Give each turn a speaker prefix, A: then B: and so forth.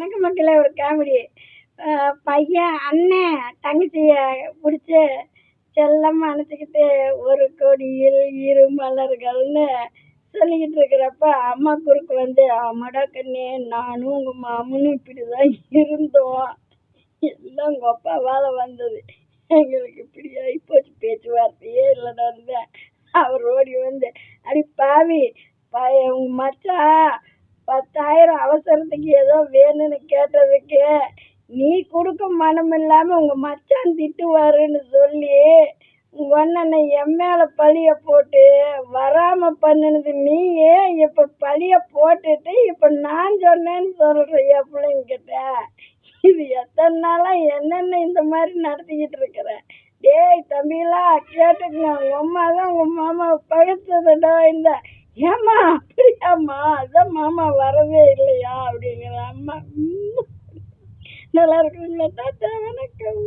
A: வணக்க மக்களே ஒரு காமெடி. பையன் அண்ணன் தங்கச்சிய பிடிச்சி செல்லமா அணைச்சிக்கிட்டு ஒரு கொடியில் இரு மலர்கள்னு சொல்லிக்கிட்டு இருக்கிறப்ப அம்மா குறுக்கு வந்து, ஆமாடா கண்ணே நானும் உங்க மாமனும் இப்படிதான் இருந்தோம். எல்லாம் உங்க அப்பாவால வந்தது. எங்களுக்கு இப்படி ஆகிப்போச்சு, பேச்சுவார்த்தையே இல்லைடா இருந்தேன். அவர் ஓடி வந்து, அடி பாவி உங்க மச்சான் 10,000 அவசரத்துக்கு ஏதோ வேணும்னு கேட்டதுக்கு நீ கொடுக்க மனம் இல்லாம உங்க மச்சான் திட்டுவாருன்னு சொல்லி உங்க அண்ணனை என் மேல பழிய போட்டு வராம பண்ணுனது நீயே. இப்ப பழிய போட்டுட்டு இப்ப நான் சொன்னேன்னு சொல்ற என் பிள்ளைங்கிட்ட. இது எத்தனை நாளா என்னென்ன இந்த மாதிரி நடத்திக்கிட்டு இருக்கிற? டேய் தம்பிலாம் கேட்டுக்கங்க, உங்க அம்மா தான் உங்க மாமாவை பகைச்சதுடா. இந்த ஏம்மா அப்படியாம்மா, அதான் மாமா வரவே இல்லையா அப்படிங்கிற அம்மா. நல்லா இருக்குங்களா? தாத்தா வணக்கம்.